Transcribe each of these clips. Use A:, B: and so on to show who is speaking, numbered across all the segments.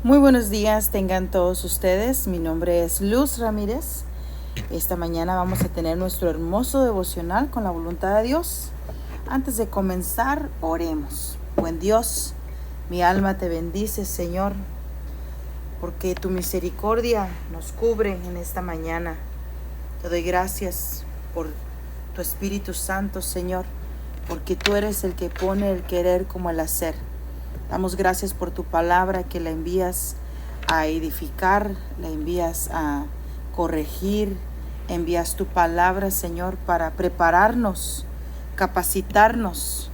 A: Muy buenos días tengan todos ustedes. Mi nombre es Luz Ramírez. Esta mañana vamos a tener nuestro hermoso devocional con la voluntad de Dios. Antes de comenzar, oremos. Buen Dios, mi alma te bendice, Señor, porque tu misericordia nos cubre en esta mañana. Te doy gracias por tu Espíritu Santo, Señor, porque tú eres el que pone el querer como el hacer. Damos gracias por tu palabra que la envías a edificar, la envías a corregir, envías tu palabra, Señor, para prepararnos, capacitarnos,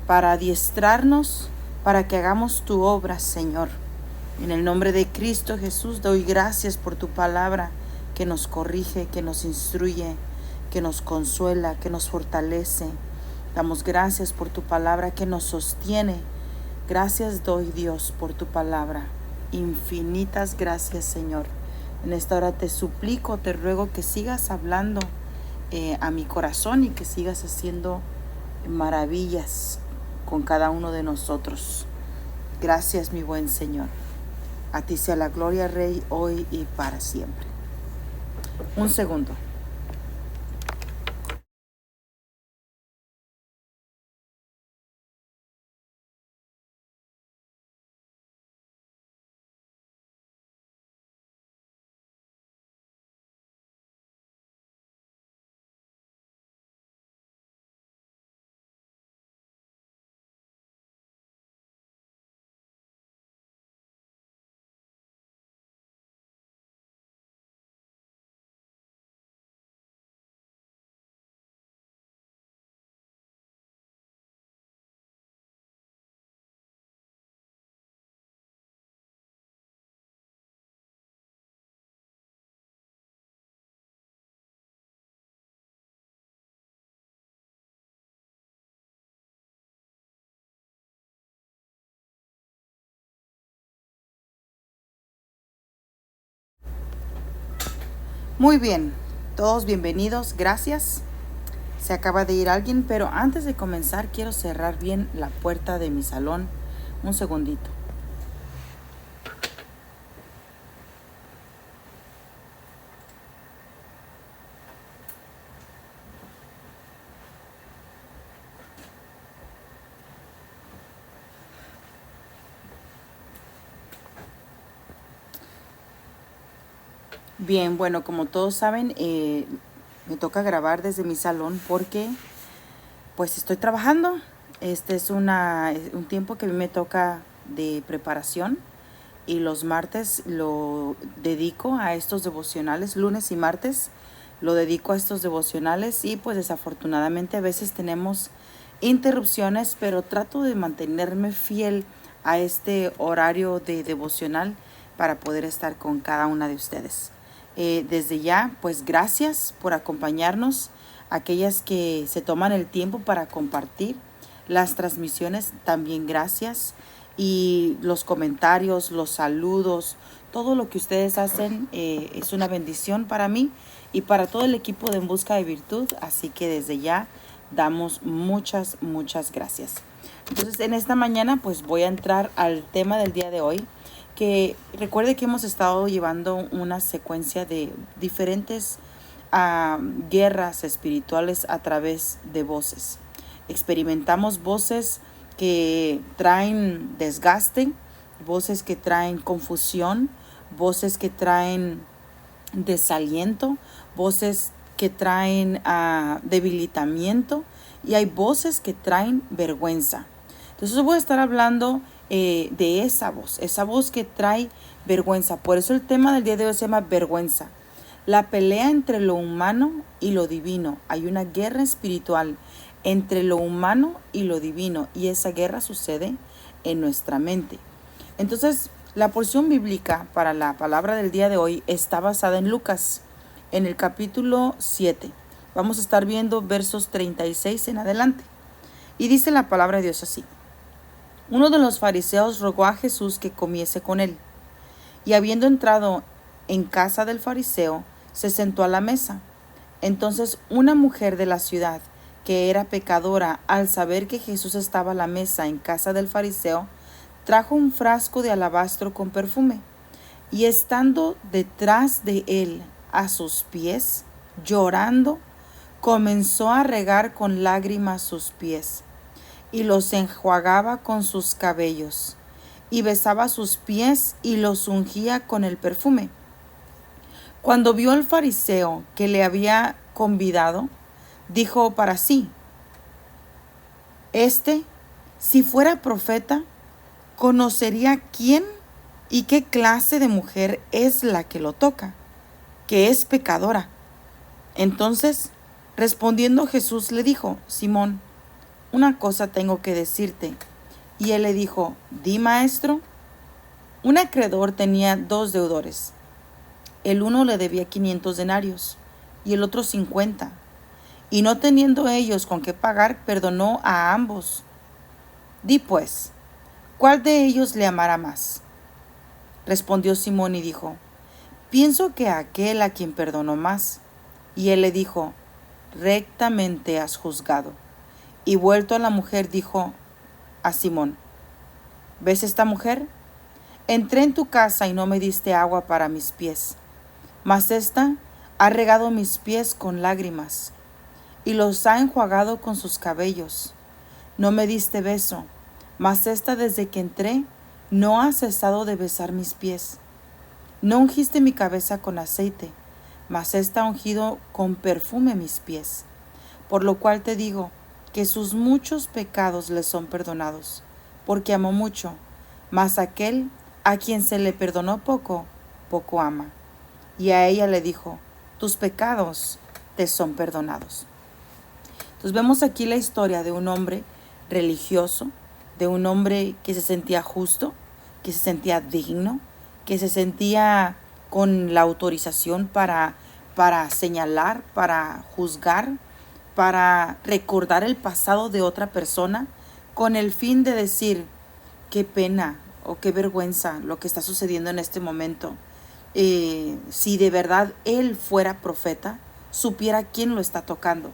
A: para adiestrarnos, para que hagamos tu obra, Señor. En el nombre de Cristo Jesús doy gracias por tu palabra que nos corrige, que nos instruye, que nos consuela, que nos fortalece. Damos gracias por tu palabra que nos sostiene. Gracias doy, Dios, por tu palabra. Infinitas gracias, Señor. En esta hora te suplico, te ruego que sigas hablando a mi corazón y que sigas haciendo maravillas con cada uno de nosotros. Gracias, mi buen Señor. A ti sea la gloria, Rey, hoy y para siempre. Un segundo. Muy bien, todos bienvenidos, gracias. Se acaba de ir alguien, pero antes de comenzar quiero cerrar bien la puerta de mi salón. Un segundito. Bien, bueno, como todos saben, me toca grabar desde mi salón porque pues estoy trabajando. Este es un tiempo que a mí me toca de preparación y los martes lo dedico a estos devocionales, lunes y martes lo dedico a estos devocionales y pues desafortunadamente a veces tenemos interrupciones, pero trato de mantenerme fiel a este horario de devocional para poder estar con cada una de ustedes. Desde ya, pues gracias por acompañarnos, aquellas que se toman el tiempo para compartir las transmisiones, también gracias. Y los comentarios, los saludos, todo lo que ustedes hacen es una bendición para mí y para todo el equipo de En Busca de Virtud. Así que desde ya damos muchas gracias. Entonces en esta mañana pues voy a entrar al tema del día de hoy, que recuerde que hemos estado llevando una secuencia de diferentes guerras espirituales a través de voces. Experimentamos voces que traen desgaste, voces que traen confusión, voces que traen desaliento, voces que traen debilitamiento y hay voces que traen vergüenza. Entonces voy a estar hablando de esa voz que trae vergüenza. Por eso el tema del día de hoy se llama vergüenza. La pelea entre lo humano y lo divino. Hay una guerra espiritual entre lo humano y lo divino y esa guerra sucede en nuestra mente. Entonces, la porción bíblica para la palabra del día de hoy está basada en Lucas, en el capítulo 7. Vamos a estar viendo versos 36 en adelante. Y dice la palabra de Dios así: uno de los fariseos rogó a Jesús que comiese con él. Y habiendo entrado en casa del fariseo, se sentó a la mesa. Entonces una mujer de la ciudad, que era pecadora, al saber que Jesús estaba a la mesa en casa del fariseo, trajo un frasco de alabastro con perfume, y estando detrás de él a sus pies, llorando, comenzó a regar con lágrimas sus pies, y los enjuagaba con sus cabellos, y besaba sus pies y los ungía con el perfume. Cuando vio el fariseo que le había convidado, dijo para sí: si fuera profeta, conocería quién y qué clase de mujer es la que lo toca, que es pecadora. Entonces, respondiendo Jesús le dijo: Simón, una cosa tengo que decirte. Y él le dijo: Di, maestro. Un acreedor tenía 2 deudores. El uno le debía 500 denarios y el otro 50. Y no teniendo ellos con qué pagar, perdonó a ambos. Di pues, ¿cuál de ellos le amará más? Respondió Simón y dijo: Pienso que aquel a quien perdonó más. Y él le dijo: Rectamente has juzgado. Y vuelto a la mujer, dijo a Simón: ¿Ves esta mujer? Entré en tu casa y no me diste agua para mis pies, mas ésta ha regado mis pies con lágrimas y los ha enjuagado con sus cabellos. No me diste beso, mas ésta desde que entré no ha cesado de besar mis pies. No ungiste mi cabeza con aceite, mas ésta ha ungido con perfume mis pies. Por lo cual te digo que sus muchos pecados le son perdonados, porque amó mucho, mas aquel a quien se le perdonó poco, poco ama. Y a ella le dijo: Tus pecados te son perdonados. Entonces vemos aquí la historia de un hombre religioso, de un hombre que se sentía justo, que se sentía digno, que se sentía con la autorización para señalar, para juzgar, para recordar el pasado de otra persona, con el fin de decir: qué pena o qué vergüenza lo que está sucediendo en este momento. Si de verdad él fuera profeta, supiera quién lo está tocando.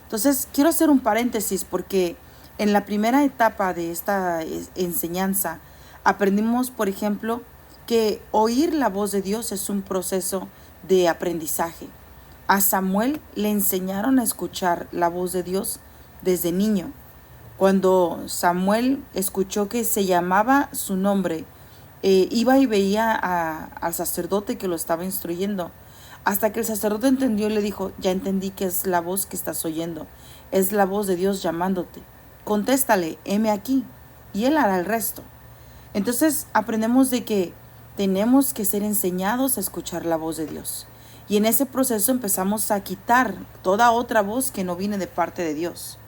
A: Entonces quiero hacer un paréntesis, porque en la primera etapa de esta enseñanza aprendimos, por ejemplo, que oír la voz de Dios es un proceso de aprendizaje. A Samuel le enseñaron a escuchar la voz de Dios desde niño. Cuando Samuel escuchó que se llamaba su nombre, iba y veía al sacerdote que lo estaba instruyendo, hasta que el sacerdote entendió y le dijo: ya entendí que es la voz que estás oyendo, es la voz de Dios llamándote. Contéstale: heme aquí, y él hará el resto. Entonces aprendemos de que tenemos que ser enseñados a escuchar la voz de Dios. Y en ese proceso empezamos a quitar toda otra voz que no viene de parte de Dios.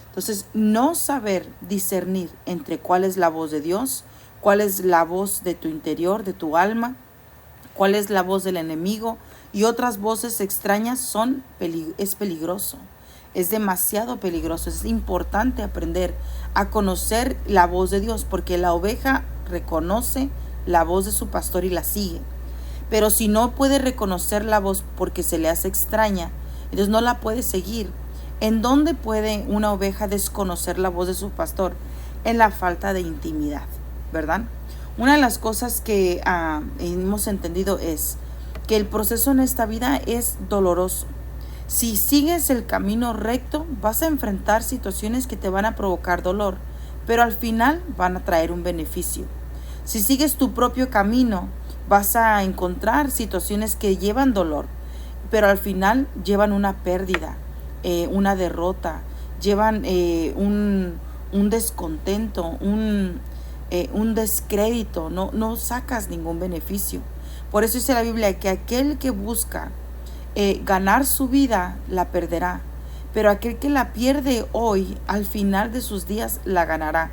A: Entonces, no saber discernir entre cuál es la voz de Dios, cuál es la voz de tu interior, de tu alma, cuál es la voz del enemigo y otras voces extrañas es peligroso. Es demasiado peligroso. Es importante aprender a conocer la voz de Dios, porque la oveja reconoce la voz de su pastor y la sigue. Pero si no puede reconocer la voz porque se le hace extraña, entonces no la puede seguir. ¿En dónde puede una oveja desconocer la voz de su pastor? En la falta de intimidad, ¿verdad? Una de las cosas que hemos entendido es que el proceso en esta vida es doloroso. Si sigues el camino recto, vas a enfrentar situaciones que te van a provocar dolor, pero al final van a traer un beneficio. Si sigues tu propio camino, vas a encontrar situaciones que llevan dolor, pero al final llevan una pérdida, una derrota, llevan un descontento, un descrédito, no sacas ningún beneficio. Por eso dice la Biblia que aquel que busca ganar su vida la perderá, pero aquel que la pierde hoy, al final de sus días la ganará.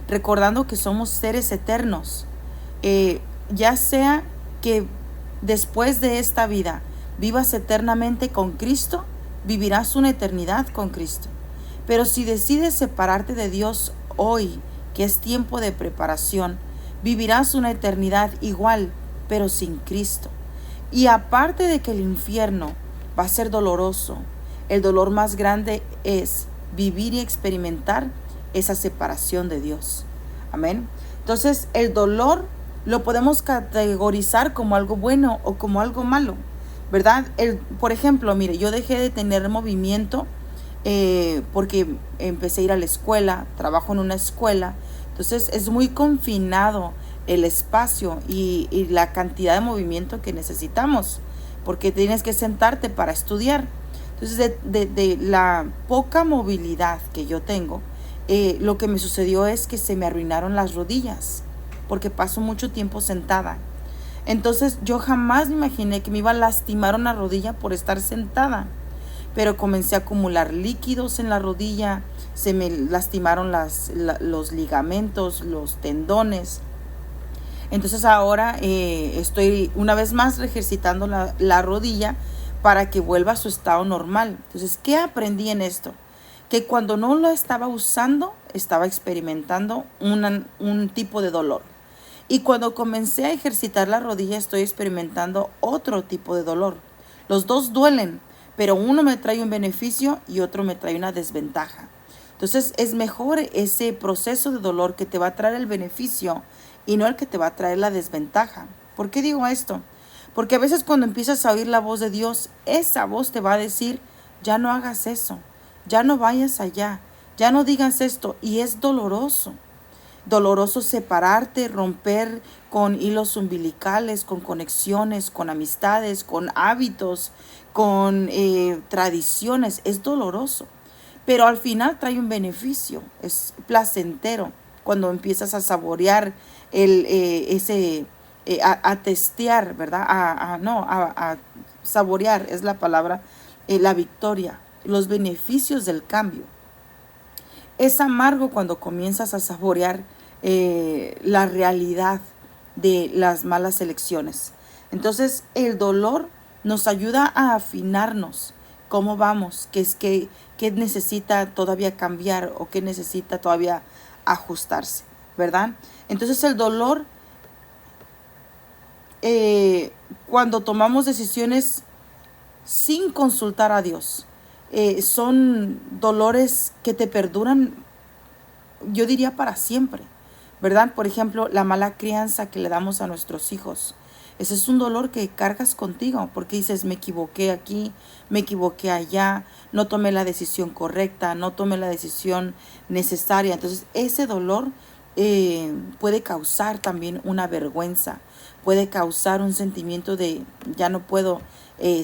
A: Recordando que somos seres eternos, ya sea que después de esta vida vivas eternamente con Cristo, vivirás una eternidad con Cristo. Pero si decides separarte de Dios hoy, que es tiempo de preparación, vivirás una eternidad igual, pero sin Cristo. Y aparte de que el infierno va a ser doloroso, el dolor más grande es vivir y experimentar esa separación de Dios. Amén. Entonces, el dolor lo podemos categorizar como algo bueno o como algo malo, ¿verdad? Por ejemplo, mire, yo dejé de tener movimiento porque empecé a ir a la escuela, trabajo en una escuela, entonces es muy confinado el espacio y la cantidad de movimiento que necesitamos, porque tienes que sentarte para estudiar. Entonces, de la poca movilidad que yo tengo, lo que me sucedió es que se me arruinaron las rodillas, porque paso mucho tiempo sentada. Entonces, yo jamás me imaginé que me iba a lastimar una rodilla por estar sentada, pero comencé a acumular líquidos en la rodilla, se me lastimaron los ligamentos, los tendones. Entonces ahora estoy una vez más ejercitando la rodilla para que vuelva a su estado normal. Entonces, ¿qué aprendí en esto? Que cuando no lo estaba usando, estaba experimentando un tipo de dolor. Y cuando comencé a ejercitar la rodilla, estoy experimentando otro tipo de dolor. Los dos duelen, pero uno me trae un beneficio y otro me trae una desventaja. Entonces, es mejor ese proceso de dolor que te va a traer el beneficio y no el que te va a traer la desventaja. ¿Por qué digo esto? Porque a veces cuando empiezas a oír la voz de Dios, esa voz te va a decir, ya no hagas eso, ya no vayas allá, ya no digas esto, y es doloroso. Doloroso separarte, romper con hilos umbilicales, con conexiones, con amistades, con hábitos, con tradiciones. Es doloroso, pero al final trae un beneficio, es placentero cuando empiezas a saborear a testear, ¿verdad? A saborear es la palabra, la victoria, los beneficios del cambio. Es amargo cuando comienzas a saborear la realidad de las malas elecciones. Entonces, el dolor nos ayuda a afinarnos cómo vamos, qué necesita todavía cambiar o qué necesita todavía ajustarse, ¿verdad? Entonces, el dolor, cuando tomamos decisiones sin consultar a Dios, son dolores que te perduran, yo diría para siempre, ¿verdad? Por ejemplo, la mala crianza que le damos a nuestros hijos. Ese es un dolor que cargas contigo porque dices, me equivoqué aquí, me equivoqué allá, no tomé la decisión correcta, no tomé la decisión necesaria. Entonces, ese dolor puede causar también una vergüenza, puede causar un sentimiento de ya no puedo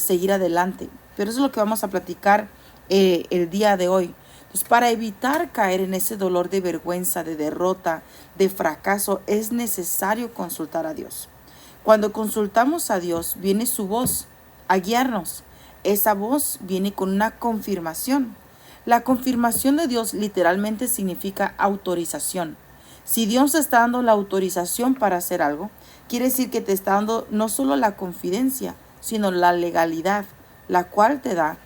A: seguir adelante. Pero eso es lo que vamos a platicar el día de hoy. Entonces, para evitar caer en ese dolor de vergüenza, de derrota, de fracaso, es necesario consultar a Dios. Cuando consultamos a Dios, viene su voz a guiarnos. Esa voz viene con una confirmación. La confirmación de Dios literalmente significa autorización. Si Dios está dando la autorización para hacer algo, quiere decir que te está dando no solo la confidencia, sino la legalidad, la cual te da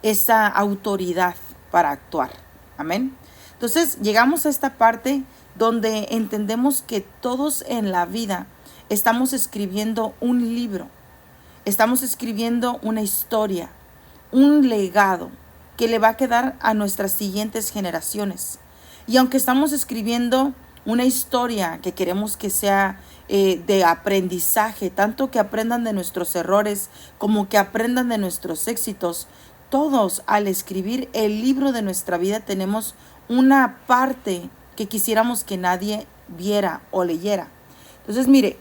A: esa autoridad para actuar. Amén. Entonces, llegamos a esta parte donde entendemos que todos en la vida estamos escribiendo un libro, estamos escribiendo una historia, un legado que le va a quedar a nuestras siguientes generaciones. Y aunque estamos escribiendo una historia que queremos que sea de aprendizaje, tanto que aprendan de nuestros errores como que aprendan de nuestros éxitos, todos al escribir el libro de nuestra vida tenemos una parte que quisiéramos que nadie viera o leyera. Entonces, mire,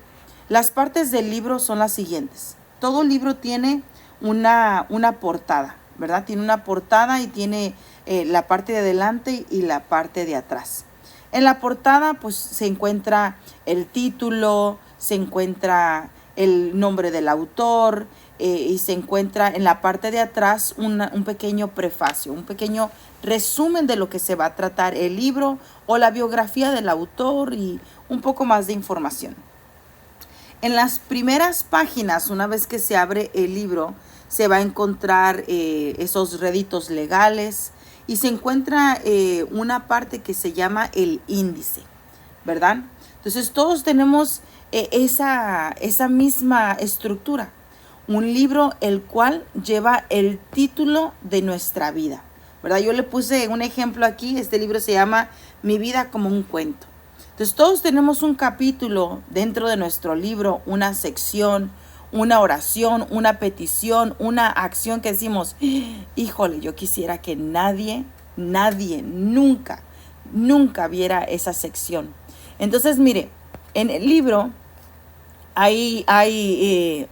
A: las partes del libro son las siguientes. Todo libro tiene una portada, ¿verdad? Tiene una portada y tiene la parte de adelante y la parte de atrás. En la portada pues se encuentra el título, se encuentra el nombre del autor y se encuentra en la parte de atrás un pequeño prefacio, un pequeño resumen de lo que se va a tratar el libro o la biografía del autor y un poco más de información. En las primeras páginas, una vez que se abre el libro, se va a encontrar esos réditos legales y se encuentra una parte que se llama el índice, ¿verdad? Entonces todos tenemos esa misma estructura. Un libro el cual lleva el título de nuestra vida, ¿verdad? Yo le puse un ejemplo aquí. Este libro se llama Mi vida como un cuento. Entonces todos tenemos un capítulo dentro de nuestro libro, una sección, una oración, una petición, una acción que decimos, híjole, yo quisiera que nadie, nunca, nunca viera esa sección. Entonces, mire, en el libro hay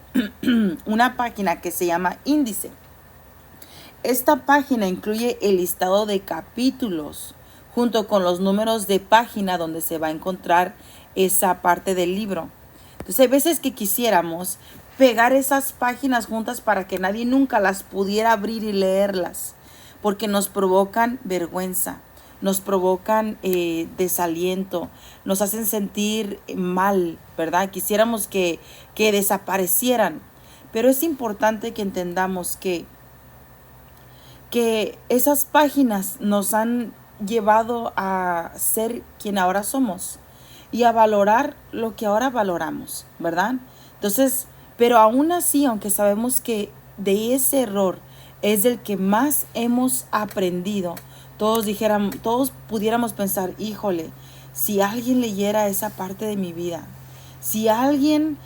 A: una página que se llama índice. Esta página incluye el listado de capítulos junto con los números de página donde se va a encontrar esa parte del libro. Entonces hay veces que quisiéramos pegar esas páginas juntas para que nadie nunca las pudiera abrir y leerlas, porque nos provocan vergüenza, nos provocan desaliento, nos hacen sentir mal, ¿verdad? Quisiéramos que desaparecieran, pero es importante que entendamos que esas páginas nos han llevado a ser quien ahora somos y a valorar lo que ahora valoramos, ¿verdad? Entonces, pero aún así, aunque sabemos que de ese error es el que más hemos aprendido, todos pudiéramos pensar, híjole, si alguien leyera esa parte de mi vida, si alguien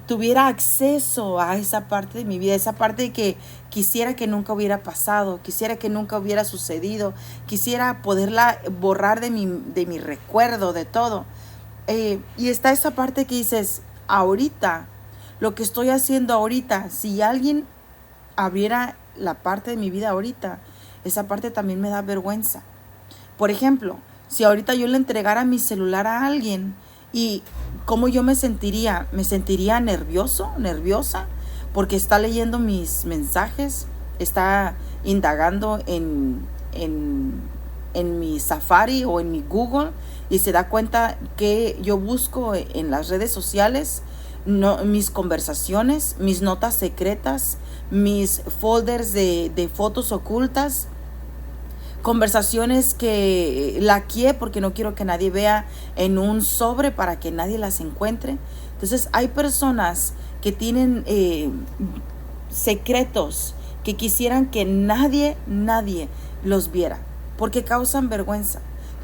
A: tuviera acceso a esa parte de mi vida, esa parte que quisiera que nunca hubiera pasado, quisiera que nunca hubiera sucedido, quisiera poderla borrar de mi recuerdo, de todo. Y está esa parte que dices, ahorita, lo que estoy haciendo ahorita, si alguien abriera la parte de mi vida ahorita, esa parte también me da vergüenza. Por ejemplo, si ahorita yo le entregara mi celular a alguien, y cómo yo me sentiría nerviosa, porque está leyendo mis mensajes, está indagando en mi Safari o en mi Google y se da cuenta que yo busco en las redes sociales, mis conversaciones, mis notas secretas, mis folders de fotos ocultas, conversaciones que laqueé porque no quiero que nadie vea en un sobre para que nadie las encuentre. Entonces hay personas que tienen secretos que quisieran que nadie los viera porque causan vergüenza.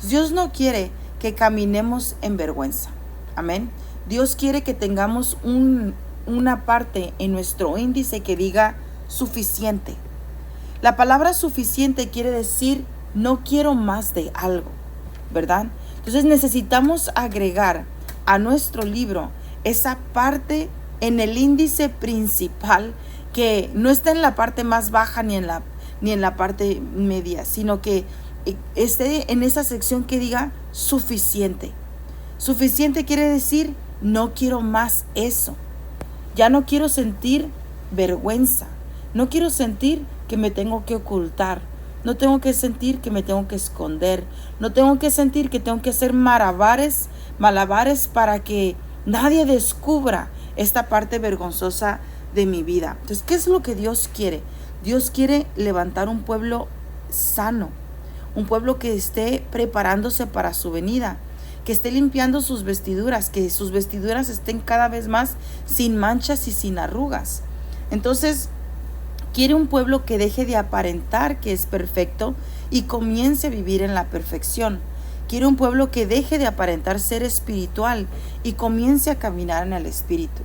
A: Dios no quiere que caminemos en vergüenza. Amén. Dios quiere que tengamos una parte en nuestro índice que diga suficiente. La palabra suficiente quiere decir no quiero más de algo, ¿verdad? Entonces necesitamos agregar a nuestro libro esa parte en el índice principal que no está en la parte más baja ni en la parte media, sino que esté en esa sección que diga suficiente. Suficiente quiere decir no quiero más eso. Ya no quiero sentir vergüenza. No quiero sentir que me tengo que ocultar. No tengo que sentir que me tengo que esconder. No tengo que sentir que tengo que hacer malabares para que nadie descubra esta parte vergonzosa de mi vida. Entonces, ¿qué es lo que Dios quiere? Dios quiere levantar un pueblo sano, un pueblo que esté preparándose para su venida, que esté limpiando sus vestiduras, que sus vestiduras estén cada vez más sin manchas y sin arrugas. Entonces, quiere un pueblo que deje de aparentar que es perfecto y comience a vivir en la perfección. Quiere un pueblo que deje de aparentar ser espiritual y comience a caminar en el espíritu.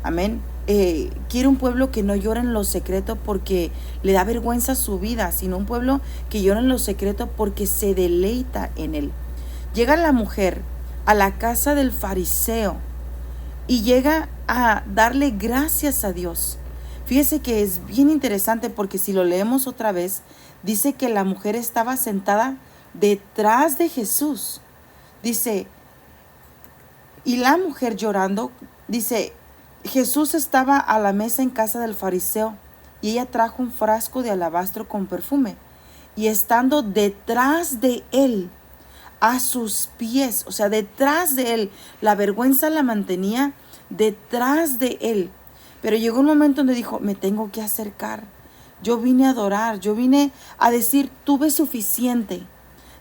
A: Amén. Quiere un pueblo que no llore en lo secreto porque le da vergüenza su vida, sino un pueblo que llora en lo secreto porque se deleita en él. Llega la mujer a la casa del fariseo y llega a darle gracias a Dios. Fíjese que es bien interesante porque si lo leemos otra vez, dice que la mujer estaba sentada detrás de Jesús. Dice, y la mujer llorando, dice, Jesús estaba a la mesa en casa del fariseo y ella trajo un frasco de alabastro con perfume y estando detrás de él, a sus pies, o sea, detrás de él, la vergüenza la mantenía detrás de él. Pero llegó un momento donde dijo, me tengo que acercar. Yo vine a adorar, yo vine a decir, tuve suficiente.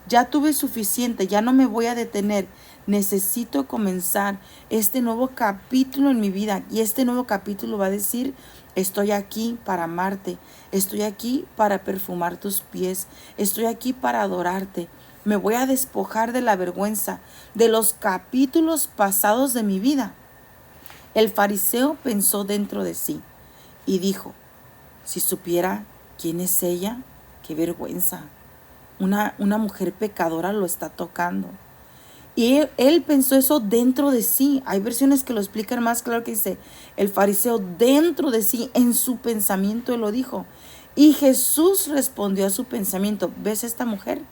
A: Ya tuve suficiente, ya no me voy a detener. Necesito comenzar este nuevo capítulo en mi vida. Y este nuevo capítulo va a decir, estoy aquí para amarte. Estoy aquí para perfumar tus pies. Estoy aquí para adorarte. me voy a despojar de la vergüenza de los capítulos pasados de mi vida. El fariseo pensó dentro de sí y dijo, si supiera quién es ella, qué vergüenza. Una mujer pecadora lo está tocando. Y él pensó eso dentro de sí. Hay versiones que lo explican más claro, que dice, el fariseo dentro de sí, en su pensamiento, él lo dijo. Y Jesús respondió a su pensamiento, ¿ves esta mujer?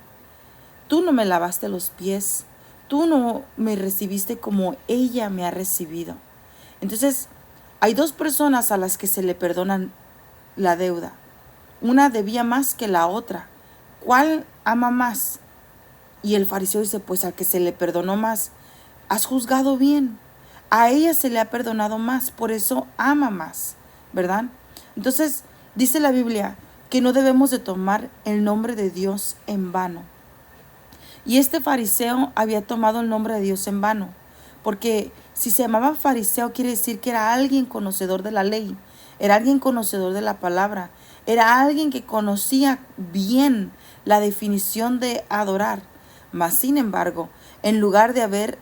A: Tú no me lavaste los pies, tú no me recibiste como ella me ha recibido. Entonces, hay dos personas a las que se le perdonan la deuda. Una debía más que la otra. ¿Cuál ama más? Y el fariseo dice, pues al que se le perdonó más. Has juzgado bien. A ella se le ha perdonado más, por eso ama más, ¿verdad? Entonces, dice la Biblia que no debemos de tomar el nombre de Dios en vano. Y este fariseo había tomado el nombre de Dios en vano, porque si se llamaba fariseo quiere decir que era alguien conocedor de la ley, era alguien conocedor de la palabra, era alguien que conocía bien la definición de adorar. Mas, sin embargo, en lugar de haber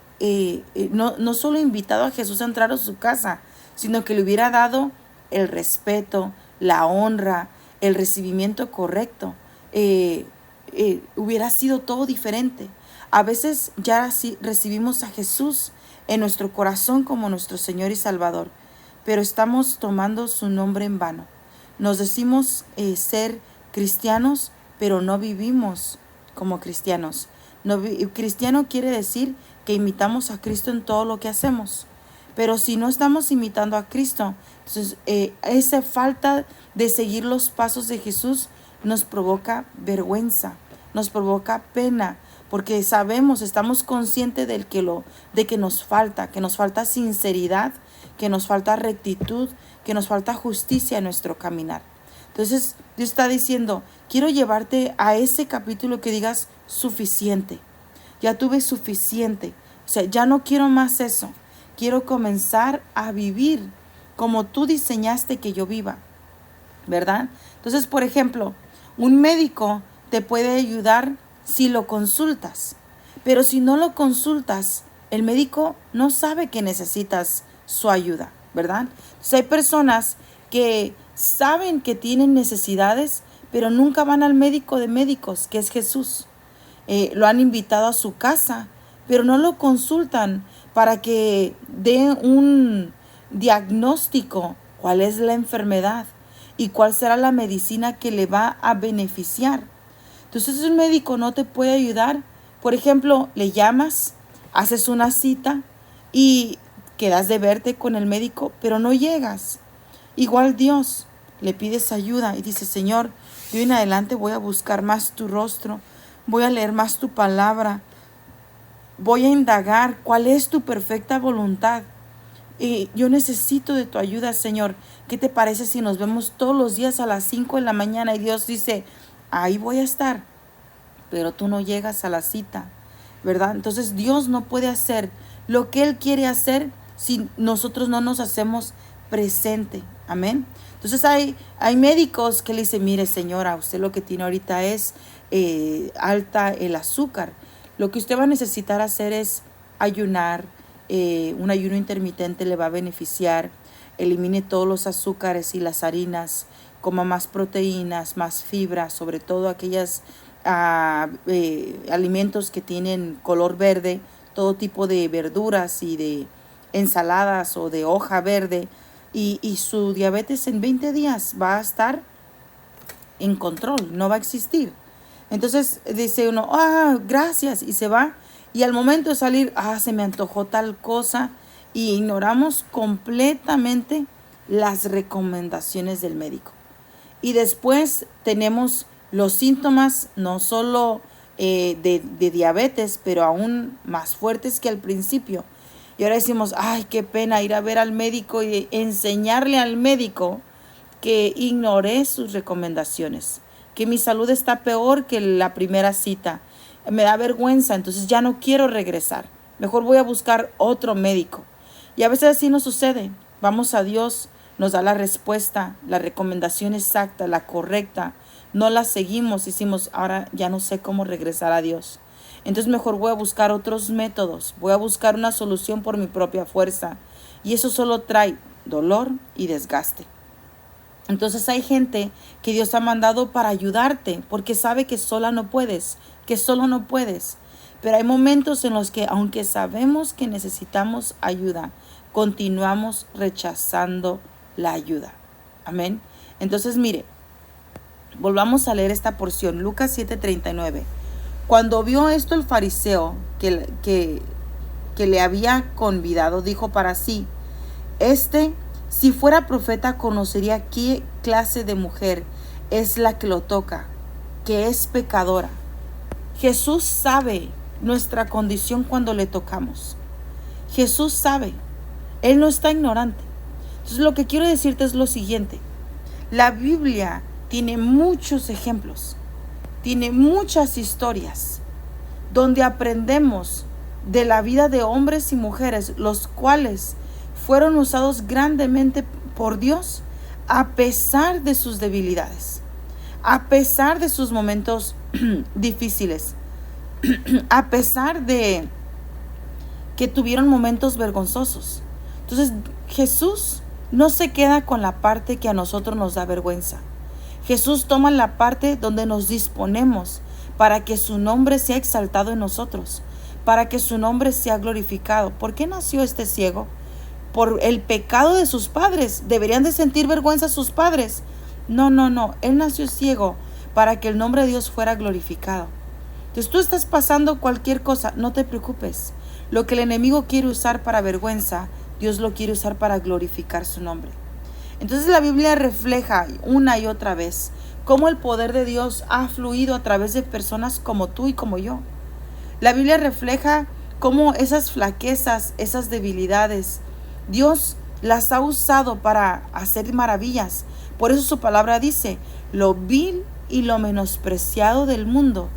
A: no solo invitado a Jesús a entrar a su casa, sino que le hubiera dado el respeto, la honra, el recibimiento correcto, hubiera sido todo diferente. A veces ya recibimos a Jesús en nuestro corazón como nuestro Señor y Salvador, pero estamos tomando su nombre en vano. Nos decimos ser cristianos, pero no vivimos como cristianos. Cristiano quiere decir que imitamos a Cristo en todo lo que hacemos. Pero si no estamos imitando a Cristo, entonces esa falta de seguir los pasos de Jesús nos provoca vergüenza, nos provoca pena, porque sabemos, estamos conscientes de que nos falta sinceridad, que nos falta rectitud, que nos falta justicia en nuestro caminar. Entonces Dios está diciendo, quiero llevarte a ese capítulo que digas suficiente. Ya tuve suficiente. O sea, ya no quiero más eso. Quiero comenzar a vivir como tú diseñaste que yo viva, ¿verdad? Entonces, por ejemplo, un médico te puede ayudar si lo consultas, pero si no lo consultas, el médico no sabe que necesitas su ayuda, ¿verdad? Entonces, hay personas que saben que tienen necesidades, pero nunca van al médico de médicos, que es Jesús. Lo han invitado a su casa, pero no lo consultan para que dé un diagnóstico, cuál es la enfermedad y cuál será la medicina que le va a beneficiar. Entonces un médico no te puede ayudar. Por ejemplo, le llamas, haces una cita y quedas de verte con el médico, pero no llegas. Igual Dios, le pides ayuda y dices, Señor, de hoy en adelante voy a buscar más tu rostro, voy a leer más tu palabra, voy a indagar cuál es tu perfecta voluntad. Y yo necesito de tu ayuda, Señor. ¿Qué te parece si nos vemos todos los días a las 5 de la mañana? Y Dios dice, ahí voy a estar, pero tú no llegas a la cita, ¿verdad? Entonces Dios no puede hacer lo que Él quiere hacer si nosotros no nos hacemos presente. Amén. Entonces hay médicos que le dicen, mire señora, usted lo que tiene ahorita es alta el azúcar. Lo que usted va a necesitar hacer es ayunar. Un ayuno intermitente le va a beneficiar. Elimine todos los azúcares y las harinas. Coma más proteínas, más fibra, sobre todo aquellas alimentos que tienen color verde, todo tipo de verduras y de ensaladas o de hoja verde. Y su diabetes en 20 días va a estar en control, no va a existir. Entonces dice uno, gracias, y se va. Y al momento de salir, se me antojó tal cosa. Y ignoramos completamente las recomendaciones del médico. Y después tenemos los síntomas, no solo de diabetes, pero aún más fuertes que al principio. Y ahora decimos, qué pena ir a ver al médico y enseñarle al médico que ignoré sus recomendaciones, que mi salud está peor que la primera cita. Me da vergüenza, entonces ya no quiero regresar. Mejor voy a buscar otro médico. Y a veces así nos sucede. Vamos a Dios, nos da la respuesta, la recomendación exacta, la correcta. No la seguimos, decimos, ahora ya no sé cómo regresar a Dios. Entonces mejor voy a buscar otros métodos, voy a buscar una solución por mi propia fuerza. Y eso solo trae dolor y desgaste. Entonces hay gente que Dios ha mandado para ayudarte porque sabe que sola no puedes, que solo no puedes. Pero hay momentos en los que, aunque sabemos que necesitamos ayuda, continuamos rechazando la ayuda. Amén. Entonces mire, volvamos a leer esta porción, Lucas 7:39. Cuando vio esto el fariseo que le había convidado, dijo para sí, si fuera profeta, conocería qué clase de mujer es la que lo toca, que es pecadora. Jesús sabe nuestra condición cuando le tocamos. Jesús sabe. Él no está ignorante. Entonces lo que quiero decirte es lo siguiente. La Biblia tiene muchos ejemplos, tiene muchas historias donde aprendemos de la vida de hombres y mujeres, los cuales fueron usados grandemente por Dios a pesar de sus debilidades, a pesar de sus momentos difíciles, a pesar de que tuvieron momentos vergonzosos. Entonces Jesús no se queda con la parte que a nosotros nos da vergüenza. Jesús toma la parte donde nos disponemos para que su nombre sea exaltado en nosotros, para que su nombre sea glorificado. ¿Por qué nació este ciego? Por el pecado de sus padres. ¿Deberían de sentir vergüenza sus padres? No. Él nació ciego para que el nombre de Dios fuera glorificado. Entonces tú estás pasando cualquier cosa, no te preocupes. Lo que el enemigo quiere usar para vergüenza, Dios lo quiere usar para glorificar su nombre. Entonces la Biblia refleja una y otra vez cómo el poder de Dios ha fluido a través de personas como tú y como yo. La Biblia refleja cómo esas flaquezas, esas debilidades, Dios las ha usado para hacer maravillas. Por eso su palabra dice, lo vil y lo menospreciado del mundo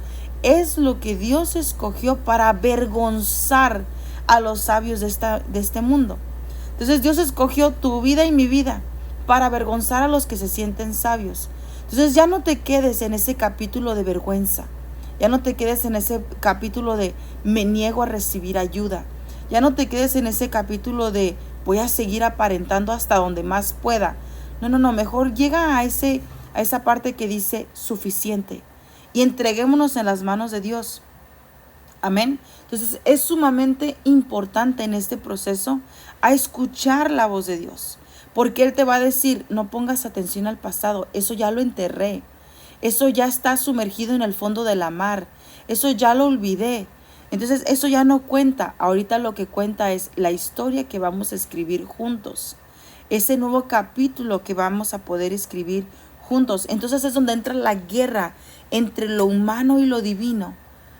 A: es lo que Dios escogió para avergonzar a los sabios de este mundo. Entonces Dios escogió tu vida y mi vida para avergonzar a los que se sienten sabios. Entonces ya no te quedes en ese capítulo de vergüenza. Ya no te quedes en ese capítulo de me niego a recibir ayuda. Ya no te quedes en ese capítulo de voy a seguir aparentando hasta donde más pueda. No, mejor llega a esa parte que dice suficiente y entreguémonos en las manos de Dios. Amén. Entonces es sumamente importante en este proceso a escuchar la voz de Dios, porque Él te va a decir, no pongas atención al pasado, eso ya lo enterré, eso ya está sumergido en el fondo de la mar, eso ya lo olvidé. Entonces eso ya no cuenta. Ahorita lo que cuenta es la historia que vamos a escribir juntos, ese nuevo capítulo que vamos a poder escribir juntos. Entonces es donde entra la guerra entre lo humano y lo divino.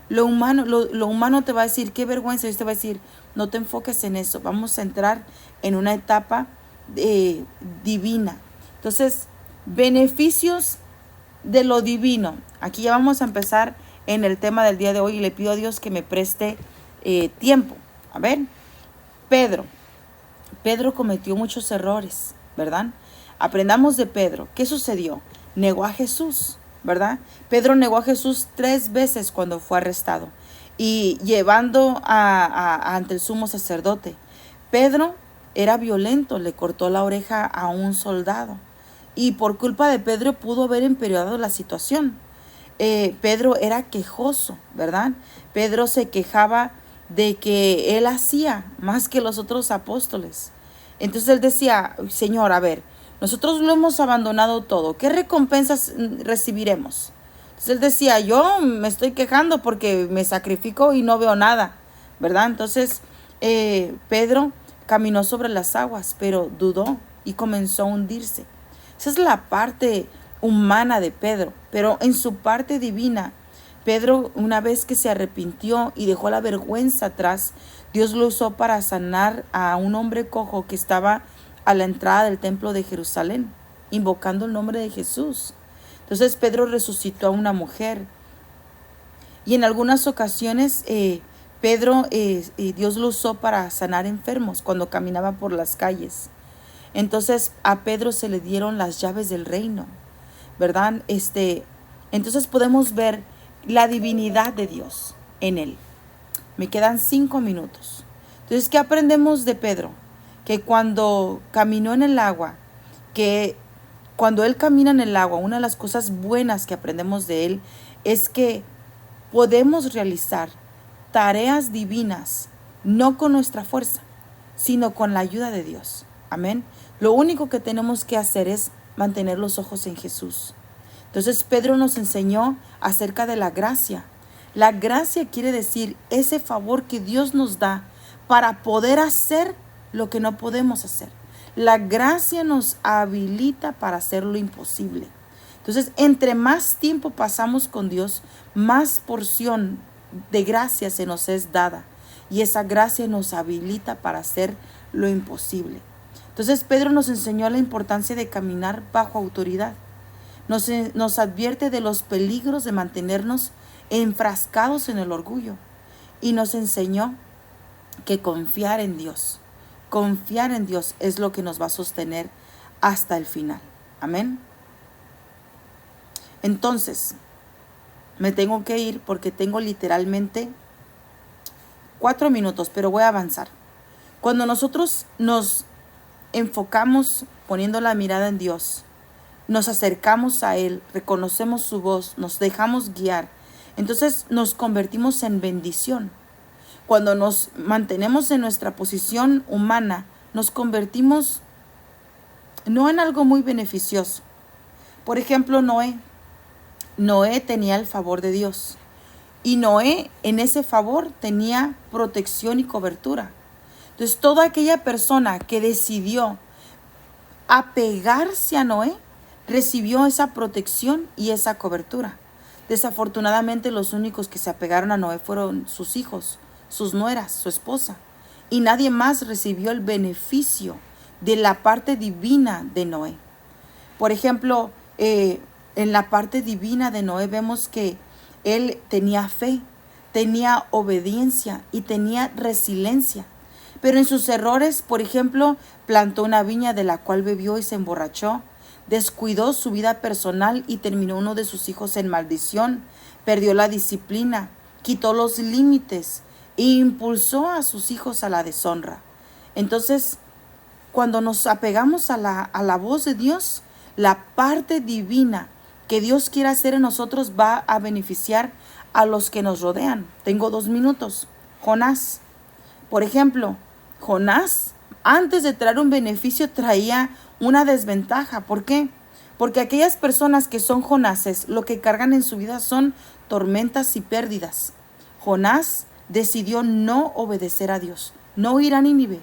A: Lo humano te va a decir, qué vergüenza. Y te va a decir, no te enfoques en eso. Vamos a entrar en una etapa divina. Entonces, beneficios de lo divino. Aquí ya vamos a empezar en el tema del día de hoy y le pido a Dios que me preste tiempo. A ver, Pedro cometió muchos errores, ¿verdad? Aprendamos de Pedro. ¿Qué sucedió? Negó a Jesús, ¿verdad? Pedro negó a Jesús 3 veces cuando fue arrestado y llevando ante el sumo sacerdote. Pedro era violento, le cortó la oreja a un soldado y por culpa de Pedro pudo haber empeorado la situación. Pedro era quejoso, ¿verdad? Pedro se quejaba de que él hacía más que los otros apóstoles. Entonces él decía, Señor, a ver, nosotros lo hemos abandonado todo, ¿qué recompensas recibiremos? Entonces él decía, yo me estoy quejando porque me sacrifico y no veo nada, ¿verdad? Entonces Pedro caminó sobre las aguas, pero dudó y comenzó a hundirse. Esa es la parte humana de Pedro, pero en su parte divina, Pedro, una vez que se arrepintió y dejó la vergüenza atrás, Dios lo usó para sanar a un hombre cojo que estaba a la entrada del templo de Jerusalén, invocando el nombre de Jesús. Entonces Pedro resucitó a una mujer. Y en algunas ocasiones Dios lo usó para sanar enfermos cuando caminaba por las calles. Entonces a Pedro se le dieron las llaves del reino, ¿verdad? Entonces podemos ver la divinidad de Dios. en Él. Me quedan 5 minutos. Entonces, ¿qué aprendemos de Pedro? Que cuando caminó en el agua, que cuando Él camina en el agua, una de las cosas buenas que aprendemos de Él es que podemos realizar tareas divinas, no con nuestra fuerza, sino con la ayuda de Dios. Amén. Lo único que tenemos que hacer es mantener los ojos en Jesús. Entonces Pedro nos enseñó acerca de la gracia. La gracia quiere decir ese favor que Dios nos da para poder hacer lo que no podemos hacer. La gracia nos habilita para hacer lo imposible. Entonces, entre más tiempo pasamos con Dios, más porción de gracia se nos es dada. Y esa gracia nos habilita para hacer lo imposible. Entonces, Pedro nos enseñó la importancia de caminar bajo autoridad. Nos advierte de los peligros de mantenernos enfrascados en el orgullo. Y nos enseñó que confiar en Dios es lo que nos va a sostener hasta el final. Amén. Entonces, me tengo que ir porque tengo literalmente 4 minutos, pero voy a avanzar. Cuando nosotros nos enfocamos poniendo la mirada en Dios, nos acercamos a Él, reconocemos su voz, nos dejamos guiar, entonces nos convertimos en bendición. Cuando nos mantenemos en nuestra posición humana, nos convertimos no en algo muy beneficioso. Por ejemplo, Noé tenía el favor de Dios. Y Noé en ese favor tenía protección y cobertura. Entonces, toda aquella persona que decidió apegarse a Noé, recibió esa protección y esa cobertura. Desafortunadamente, los únicos que se apegaron a Noé fueron sus hijos, sus nueras, su esposa. Y nadie más recibió el beneficio de la parte divina de Noé. Por ejemplo, en la parte divina de Noé vemos que él tenía fe, tenía obediencia y tenía resiliencia. Pero en sus errores, por ejemplo, plantó una viña de la cual bebió y se emborrachó, descuidó su vida personal y terminó uno de sus hijos en maldición, perdió la disciplina, quitó los límites e impulsó a sus hijos a la deshonra. Entonces, cuando nos apegamos a la voz de Dios, la parte divina que Dios quiere hacer en nosotros va a beneficiar a los que nos rodean. Tengo 2 minutos. Jonás. Por ejemplo, Jonás, antes de traer un beneficio, traía una desventaja. ¿Por qué? Porque aquellas personas que son Jonases, lo que cargan en su vida son tormentas y pérdidas. Jonás decidió no obedecer a Dios, no ir a Nínive,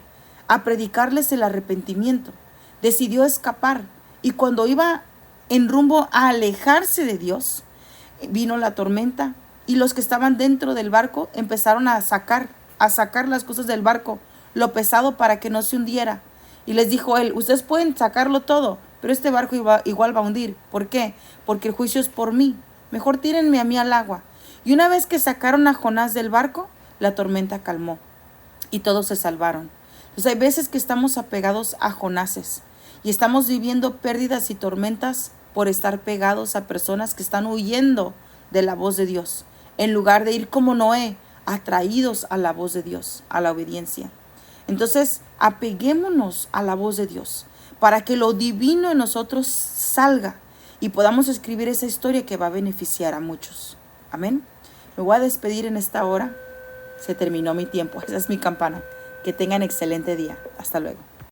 A: a predicarles el arrepentimiento. Decidió escapar. Y cuando iba en rumbo a alejarse de Dios, vino la tormenta y los que estaban dentro del barco empezaron a sacar las cosas del barco, lo pesado para que no se hundiera. Y les dijo él, ustedes pueden sacarlo todo, pero este barco igual va a hundir. ¿Por qué? Porque el juicio es por mí. Mejor tírenme a mí al agua. Y una vez que sacaron a Jonás del barco, la tormenta calmó y todos se salvaron. Entonces hay veces que estamos apegados a Jonases y estamos viviendo pérdidas y tormentas por estar pegados a personas que están huyendo de la voz de Dios, en lugar de ir como Noé, atraídos a la voz de Dios, a la obediencia. Entonces, apeguémonos a la voz de Dios para que lo divino en nosotros salga y podamos escribir esa historia que va a beneficiar a muchos. Amén. Me voy a despedir en esta hora. Se terminó mi tiempo. Esa es mi campana. Que tengan excelente día. Hasta luego.